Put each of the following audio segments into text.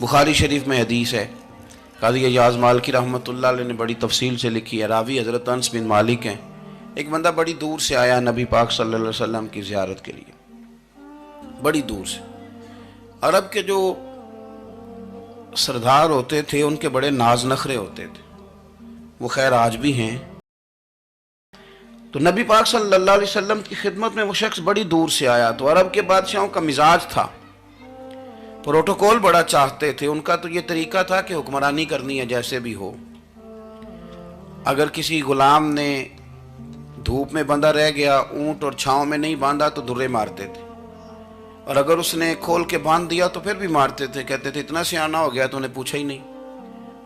بخاری شریف میں حدیث ہے، قاضی ایاز مالکی رحمۃ اللہ علیہ نے بڑی تفصیل سے لکھی ہے، راوی حضرت انس بن مالک ہیں۔ ایک بندہ بڑی دور سے آیا نبی پاک صلی اللہ علیہ وسلم کی زیارت کے لیے، بڑی دور سے۔ عرب کے جو سردار ہوتے تھے ان کے بڑے ناز نخرے ہوتے تھے، وہ خیر آج بھی ہیں۔ تو نبی پاک صلی اللہ علیہ وسلم کی خدمت میں وہ شخص بڑی دور سے آیا، تو عرب کے بادشاہوں کا مزاج تھا، پروٹوکول بڑا چاہتے تھے۔ ان کا تو یہ طریقہ تھا کہ حکمرانی کرنی ہے جیسے بھی ہو۔ اگر کسی غلام نے دھوپ میں بندھا رہ گیا، اونٹ اور چھاؤں میں نہیں باندھا تو درے مارتے تھے، اور اگر اس نے کھول کے باندھ دیا تو پھر بھی مارتے تھے، کہتے تھے اتنا سیانا ہو گیا تو انہیں پوچھا ہی نہیں،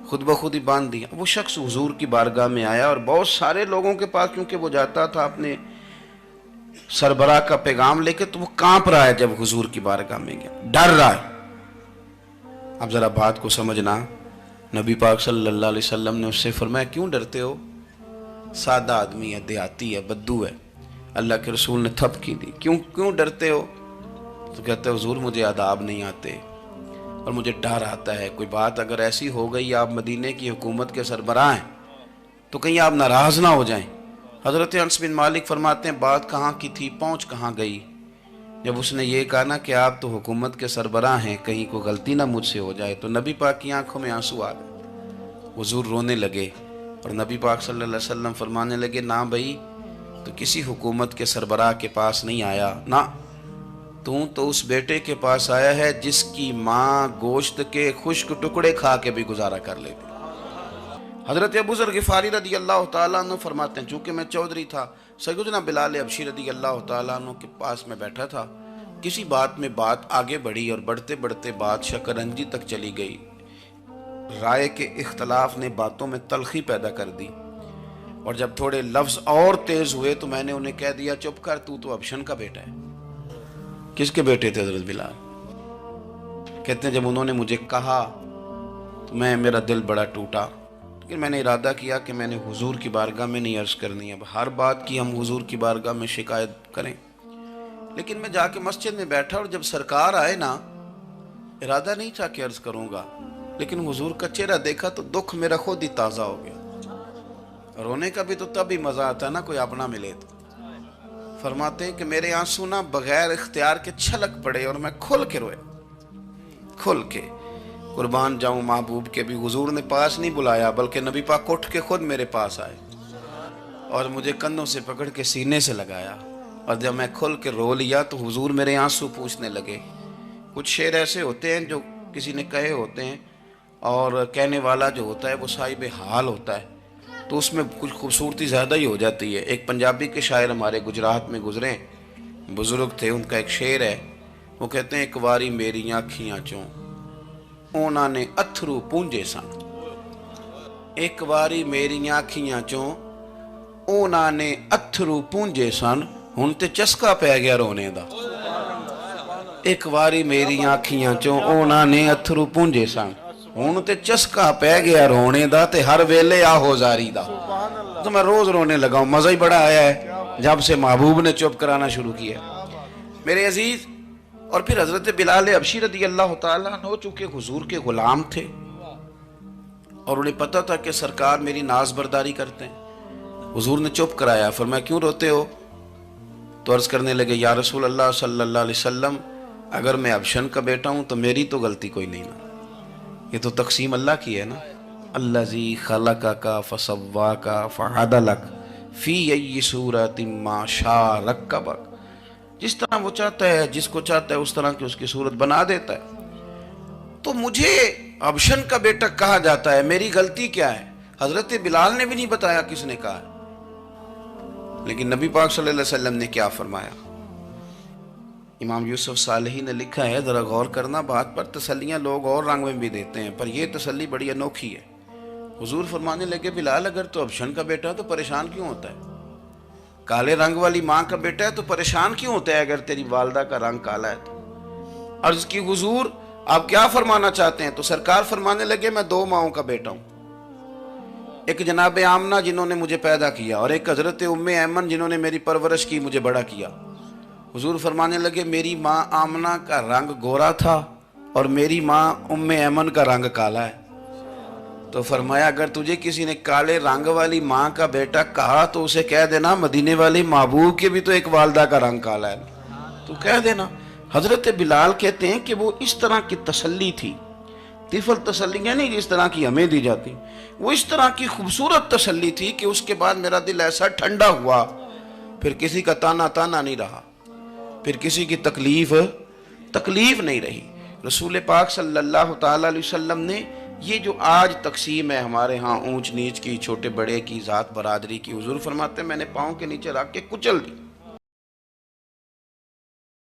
خود بخود ہی باندھ دیا۔ وہ شخص حضور کی بارگاہ میں آیا، اور بہت سارے لوگوں کے پاس کیونکہ وہ جاتا تھا اپنے سربراہ کا پیغام لے کے، تو وہ کانپ رہا ہے جب حضور کی بارگاہ میں گیا، ڈر رہا ہے۔ اب ذرا بات کو سمجھنا، نبی پاک صلی اللہ علیہ وسلم نے اس سے فرمایا کیوں ڈرتے ہو؟ سادہ آدمی ہے، دیہاتی ہے، بدو ہے۔ اللہ کے رسول نے تھپ کی دی، کیوں ڈرتے ہو؟ تو کہتے ہیں حضور مجھے آداب نہیں آتے اور مجھے ڈر آتا ہے، کوئی بات اگر ایسی ہو گئی، آپ مدینے کی حکومت کے سربراہ ہیں، تو کہیں آپ ناراض نہ ہو جائیں۔ حضرت انس بن مالک فرماتے ہیں بات کہاں کی تھی، پہنچ کہاں گئی؟ جب اس نے یہ کہا نا کہ آپ تو حکومت کے سربراہ ہیں، کہیں کوئی غلطی نہ مجھ سے ہو جائے، تو نبی پاک کی آنکھوں میں آنسو آ گئے، حضور رونے لگے، اور نبی پاک صلی اللہ علیہ وسلم فرمانے لگے نہ بھائی، تو کسی حکومت کے سربراہ کے پاس نہیں آیا، نہ تو اس بیٹے کے پاس آیا ہے جس کی ماں گوشت کے خشک ٹکڑے کھا کے بھی گزارا کر لیتی۔ حضرت ابو ذر غفاری رضی اللہ تعالیٰ عنہ فرماتے ہیں چونکہ میں چودھری تھا، سیدنا بلال حبشی رضی اللہ تعالیٰ عنہ کے پاس میں بیٹھا تھا، کسی بات میں بات آگے بڑھی اور بڑھتے بڑھتے بات شکرنجی تک چلی گئی، رائے کے اختلاف نے باتوں میں تلخی پیدا کر دی، اور جب تھوڑے لفظ اور تیز ہوئے تو میں نے انہیں کہہ دیا چپ کر، تو ابشن کا بیٹا ہے۔ کس کے بیٹے تھے حضرت بلال؟ کہتے ہیں جب انہوں نے مجھے کہا تو میرا دل بڑا ٹوٹا، لیکن میں نے ارادہ کیا کہ میں نے حضور کی بارگاہ میں نہیں عرض کرنی، اب ہر بات کی ہم حضور کی بارگاہ میں شکایت کریں۔ لیکن میں جا کے مسجد میں بیٹھا، اور جب سرکار آئے نا، ارادہ نہیں تھا کہ عرض کروں گا، لیکن حضور کا چہرہ دیکھا تو دکھ میرا خود ہی تازہ ہو گیا۔ رونے کا بھی تو تب ہی مزہ آتا ہے نا کوئی اپنا ملے تو۔ فرماتے ہیں کہ میرے آنسو نہ بغیر اختیار کے چھلک پڑے، اور میں کھل کے رویا، کھل کے۔ قربان جاؤں محبوب کے بھی حضور نے پاس نہیں بلایا، بلکہ نبی پاک اٹھ کے خود میرے پاس آئے اور مجھے کندھوں سے پکڑ کے سینے سے لگایا، اور جب میں کھل کے رو لیا تو حضور میرے آنسو پوچھنے لگے۔ کچھ شعر ایسے ہوتے ہیں جو کسی نے کہے ہوتے ہیں، اور کہنے والا جو ہوتا ہے وہ صاحب حال ہوتا ہے، تو اس میں کچھ خوبصورتی زیادہ ہی ہو جاتی ہے۔ ایک پنجابی کے شاعر ہمارے گجرات میں گزرے، بزرگ تھے، ان کا ایک شعر ہے، وہ کہتے ہیں ایک واری میری آنکھیاں چوں اونا نے اتھرو پونجے سن، ایک واری میری آنکھیاں چوں اونا نے اتھرو پونجے سن، ہن تے چسکا پہ گیا رونے دا۔ ایک واری میری آنکھیاں چوں اونا نے اتھرو پونجے سن، ہن تے چسکا پہ گیا رونے دا، تے ہر ویلے آہو زاری دا۔ تو میں روز رونے لگا ہوں، مزہ ہی بڑا آیا ہے جب سے محبوب نے چپ کرانا شروع کیا۔ میرے عزیز، اور پھر حضرت بلال حبشی رضی اللہ تعالیٰ عنہ چونکہ حضور کے غلام تھے، اور انہیں پتہ تھا کہ سرکار میری ناز برداری کرتے ہیں، حضور نے چپ کرایا، فرمایا کیوں روتے ہو؟ تو عرض کرنے لگے یا رسول اللہ صلی اللہ علیہ وسلم، اگر میں ابشن کا بیٹا ہوں تو میری تو غلطی کوئی نہیں نا، یہ تو تقسیم اللہ کی ہے نا۔ الذی خلقک فسواک فعدلک فی ای صورت ما شاء رکبک، جس طرح وہ چاہتا ہے، جس کو چاہتا ہے اس طرح کی اس کی صورت بنا دیتا ہے۔ تو مجھے ابشن کا بیٹا کہا جاتا ہے، میری غلطی کیا ہے؟ حضرت بلال نے بھی نہیں بتایا کس نے کہا ہے، لیکن نبی پاک صلی اللہ علیہ وسلم نے کیا فرمایا؟ امام یوسف صالحی نے لکھا ہے، ذرا غور کرنا بات پر، تسلیاں لوگ اور رنگ میں بھی دیتے ہیں، پر یہ تسلی بڑی انوکھی ہے۔ حضور فرمانے لگے بلال اگر تو ابشن کا بیٹا تو پریشان کیوں ہوتا ہے؟ کالے رنگ والی ماں کا بیٹا ہے تو پریشان کیوں ہوتا ہے اگر تیری والدہ کا رنگ کالا ہے تو؟ عرض کی حضور آپ کیا فرمانا چاہتے ہیں؟ تو سرکار فرمانے لگے میں دو ماؤں کا بیٹا ہوں، ایک جناب آمنہ جنہوں نے مجھے پیدا کیا، اور ایک حضرت ام ایمن جنہوں نے میری پرورش کی، مجھے بڑا کیا۔ حضور فرمانے لگے میری ماں آمنہ کا رنگ گورا تھا اور میری ماں ام ایمن کا رنگ کالا ہے. تو فرمایا اگر تجھے کسی نے کالے رنگ والی ماں کا بیٹا کہا تو اسے کہہ دینا مدینے والے محبوب کے بھی تو ایک والدہ کا رنگ کالا ہے, تو کہہ دینا. حضرت بلال کہتے ہیں کہ وہ اس طرح کی تسلی تھی, طفل تسلیاں نہیں جس طرح کی ہمیں دی جاتی, وہ اس طرح کی خوبصورت تسلی تھی کہ اس کے بعد میرا دل ایسا ٹھنڈا ہوا, پھر کسی کا تانا تانا نہیں رہا, پھر کسی کی تکلیف نہیں رہی. رسول پاک صلی اللہ تعالی علیہ وسلم نے یہ جو آج تقسیم ہے ہمارے ہاں اونچ نیچ کی, چھوٹے بڑے کی, ذات برادری کی, حضور فرماتے ہیں میں نے پاؤں کے نیچے رکھ کے کچل دی.